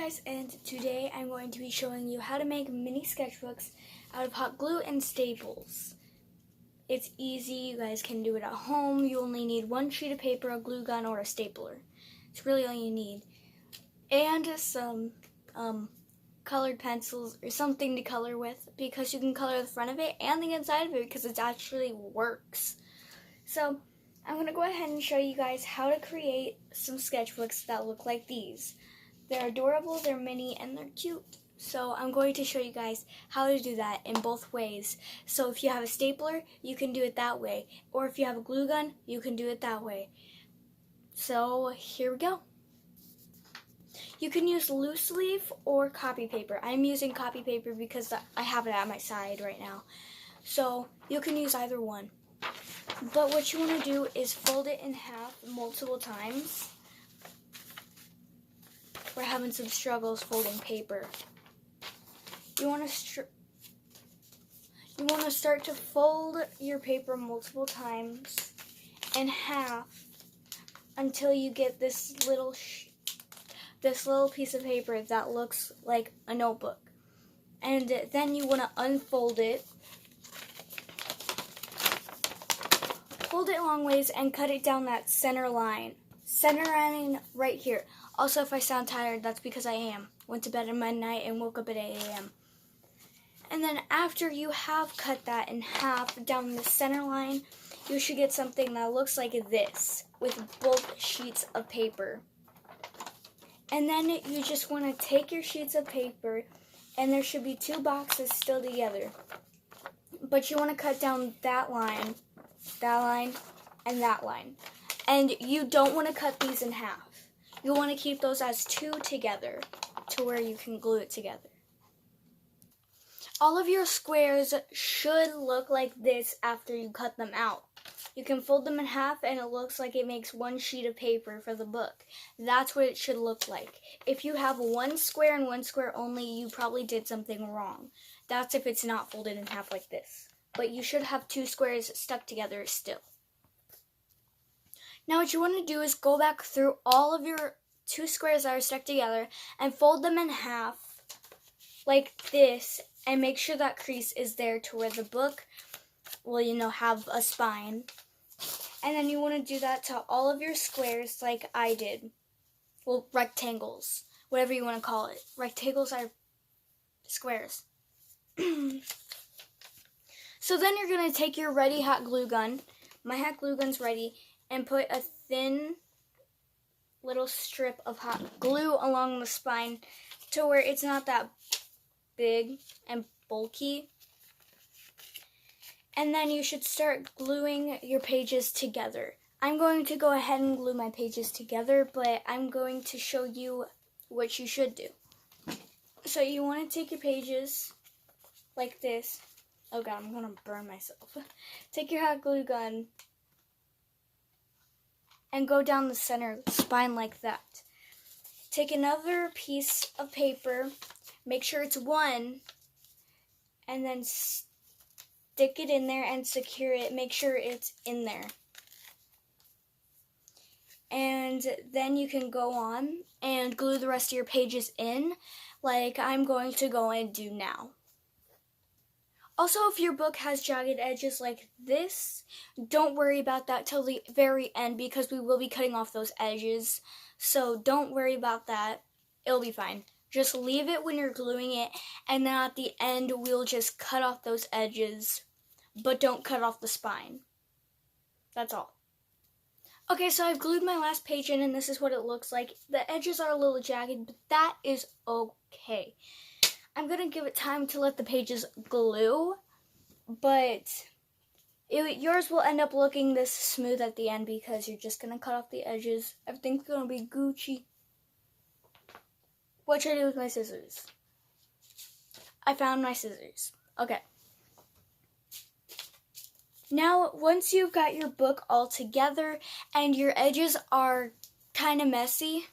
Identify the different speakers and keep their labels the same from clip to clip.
Speaker 1: guys, and today I'm going to be showing you how to make mini sketchbooks out of hot glue and staples. It's easy, you guys can do it at home. You only need one sheet of paper, a glue gun, or a stapler. It's really all you need. And some colored pencils or something to color with, because you can color the front of it and the inside of it because it actually works. So I'm going to go ahead and show you guys how to create some sketchbooks that look like these. They're adorable, they're mini, and they're cute. So I'm going to show you guys how to do that in both ways. So if you have a stapler, you can do it that way. Or if you have a glue gun, you can do it that way. So here we go. You can use loose leaf or copy paper. I'm using copy paper because I have it at my side right now. So you can use either one. But what you want to do is fold it in half multiple times. We're having some struggles folding paper. You want to start to fold your paper multiple times in half until you get this little piece of paper that looks like a notebook. And then you want to unfold it, fold it long ways, and cut it down that center line. Center line right here. Also, if I sound tired, that's because I am. Went to bed at midnight and woke up at 8 a.m. And then after you have cut that in half down the center line, you should get something that looks like this with both sheets of paper. And then you just want to take your sheets of paper, and there should be two boxes still together. But you want to cut down that line, and that line. And you don't want to cut these in half. You want to keep those as two together to where you can glue it together. All of your squares should look like this after you cut them out. You can fold them in half and it looks like it makes one sheet of paper for the book. That's what it should look like. If you have one square and one square only, you probably did something wrong. That's if it's not folded in half like this. But you should have two squares stuck together still. Now what you want to do is go back through all of your two squares that are stuck together and fold them in half like this, and make sure that crease is there to where the book will, have a spine. And then you want to do that to all of your squares like I did. Well, rectangles, whatever you want to call it. Rectangles are squares. So then you're going to take your ready hot glue gun. My hot glue gun's ready. And put a thin little strip of hot glue along the spine to where it's not that big and bulky. And then you should start gluing your pages together. I'm going to go ahead and glue my pages together, but I'm going to show you what you should do. So you want to take your pages like this. Oh God, I'm going to burn myself. Take your hot glue gun and go down the center spine like that. Take another piece of paper, make sure it's one, and then stick it in there and secure it. Make sure it's in there. And then you can go on and glue the rest of your pages in, like I'm going to go and do now. Also, if your book has jagged edges like this, don't worry about that till the very end because we will be cutting off those edges. So don't worry about that. It'll be fine. Just leave it when you're gluing it, and then at the end we'll just cut off those edges, but don't cut off the spine. That's all. Okay, so I've glued my last page in, and this is what it looks like. The edges are a little jagged, but that is okay. I'm going to give it time to let the pages glue, but yours will end up looking this smooth at the end because you're just going to cut off the edges. Everything's going to be Gucci. What should I do with my scissors? I found my scissors. Okay. Now, once you've got your book all together and your edges are kind of messy,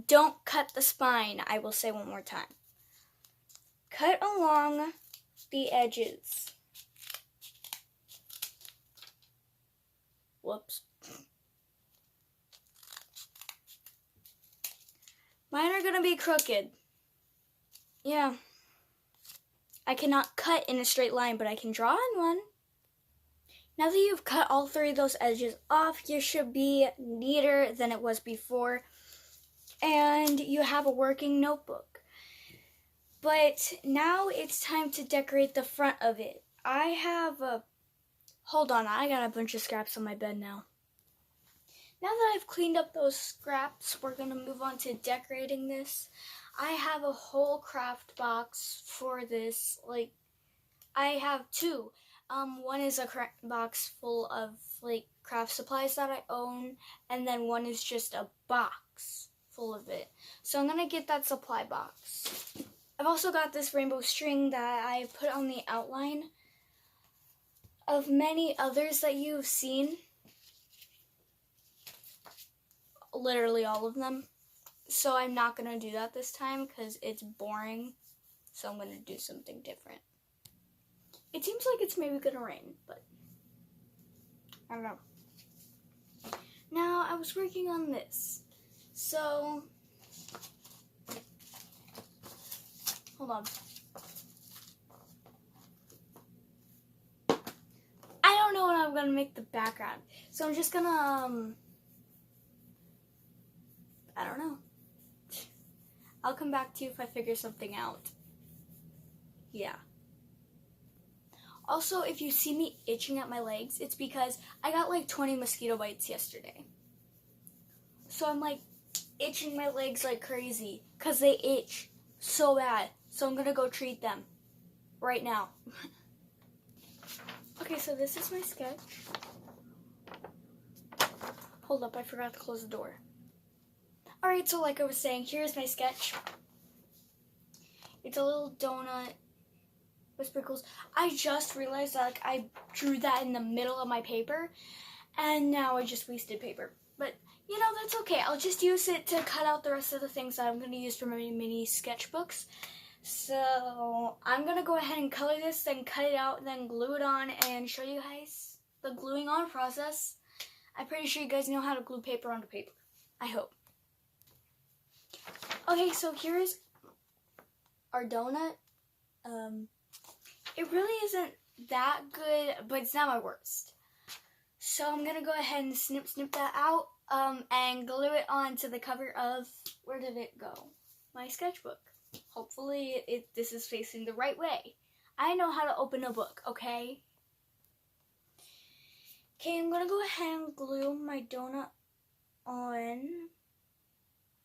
Speaker 1: don't cut the spine. I will say one more time. Cut along the edges. Whoops. Mine are gonna be crooked. Yeah. I cannot cut in a straight line, but I can draw in one. Now that you've cut all 3 of those edges off, you should be neater than it was before. And you have a working notebook. But now it's time to decorate the front of it. Hold on, I got a bunch of scraps on my bed now. Now that I've cleaned up those scraps, we're gonna move on to decorating this. I have a whole craft box for this. Like, I have 2. One is a craft box full of like craft supplies that I own, and then one is just a box full of it. So I'm gonna get that supply box. I've also got this rainbow string that I put on the outline of many others that you've seen. Literally all of them. So I'm not going to do that this time because it's boring. So I'm going to do something different. It seems like it's maybe going to rain, but I don't know. Now, I was working on this. So, hold on. I don't know what I'm going to make the background. So I'm just going to, I don't know. I'll come back to you if I figure something out. Yeah. Also, if you see me itching at my legs, it's because I got like 20 mosquito bites yesterday. So I'm like itching my legs like crazy because they itch so bad. So I'm going to go treat them right now. Okay, so this is my sketch. Hold up, I forgot to close the door. Alright, so like I was saying, here's my sketch. It's a little donut with sprinkles. I just realized that like, I drew that in the middle of my paper, and now I just wasted paper. But, you know, that's okay. I'll just use it to cut out the rest of the things that I'm going to use for my mini sketchbooks. So, I'm going to go ahead and color this, then cut it out, then glue it on, and show you guys the gluing on process. I'm pretty sure you guys know how to glue paper onto paper. I hope. Okay, so here's our donut. It really isn't that good, but it's not my worst. So I'm going to go ahead and snip that out and glue it onto the cover of, where did it go? My sketchbook. Hopefully this is facing the right way. I know how to open a book, okay? Okay, I'm going to go ahead and glue my donut on.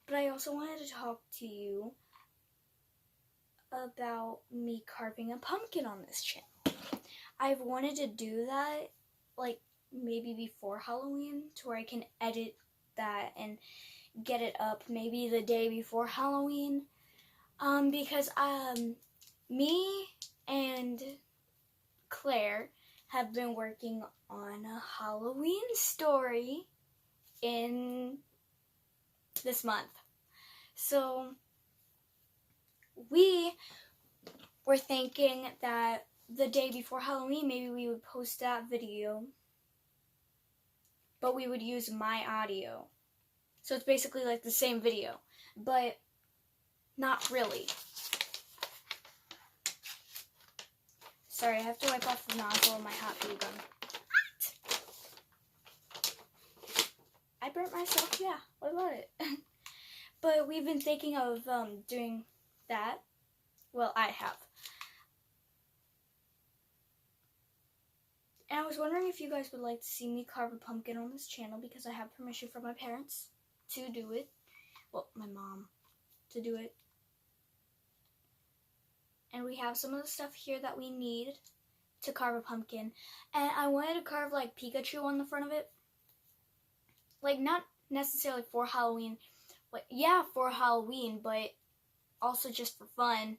Speaker 1: But I also wanted to talk to you about me carving a pumpkin on this channel. I've wanted to do that, like, maybe before Halloween, to where I can edit that and get it up maybe the day before Halloween. Because, me and Claire have been working on a Halloween story in this month. So we were thinking that the day before Halloween, maybe we would post that video, but we would use my audio. So it's basically like the same video, but not really. Sorry, I have to wipe off the nozzle of my hot glue gun. I burnt myself, yeah, what about it? But we've been thinking of doing that. Well, I have. And I was wondering if you guys would like to see me carve a pumpkin on this channel, because I have permission from my parents to do it. Well, my mom to do it. And we have some of the stuff here that we need to carve a pumpkin. And I wanted to carve like Pikachu on the front of it. Like, not necessarily for Halloween. But yeah, for Halloween, but also just for fun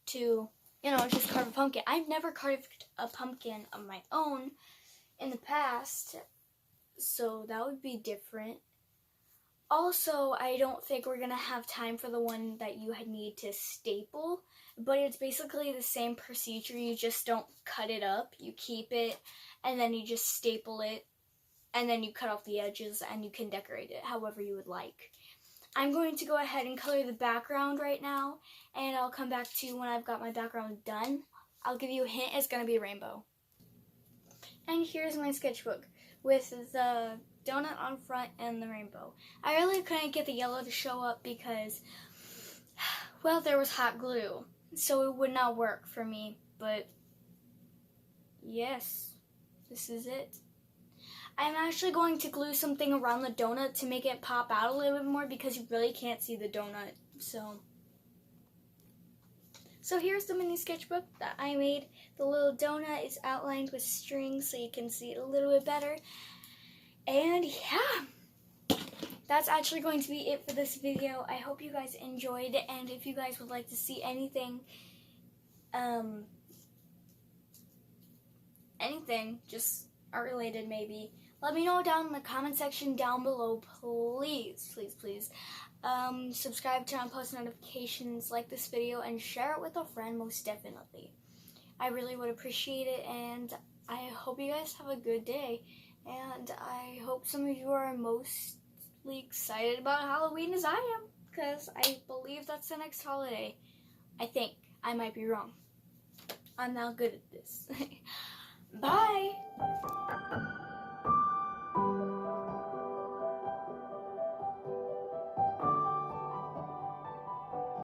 Speaker 1: to, you know, just carve a pumpkin. I've never carved a pumpkin of my own in the past, so that would be different. Also, I don't think we're going to have time for the one that you need to staple, but it's basically the same procedure. You just don't cut it up. You keep it, and then you just staple it, and then you cut off the edges, and you can decorate it however you would like. I'm going to go ahead and color the background right now, and I'll come back to you when I've got my background done. I'll give you a hint, it's going to be a rainbow. And here's my sketchbook with the donut on front and the rainbow. I really couldn't get the yellow to show up because, well, there was hot glue, so it would not work for me, but yes, this is it. I'm actually going to glue something around the donut to make it pop out a little bit more because you really can't see the donut. So here's the mini sketchbook that I made. The little donut is outlined with strings so you can see it a little bit better. And yeah, that's actually going to be it for this video. I hope you guys enjoyed, and if you guys would like to see anything, just art related maybe, let me know down in the comment section down below, please, please, please. Subscribe, turn on post notifications, like this video, and share it with a friend most definitely. I really would appreciate it, and I hope you guys have a good day, and I hope some of you are mostly excited about Halloween as I am, because I believe that's the next holiday. I think. I might be wrong. I'm not good at this.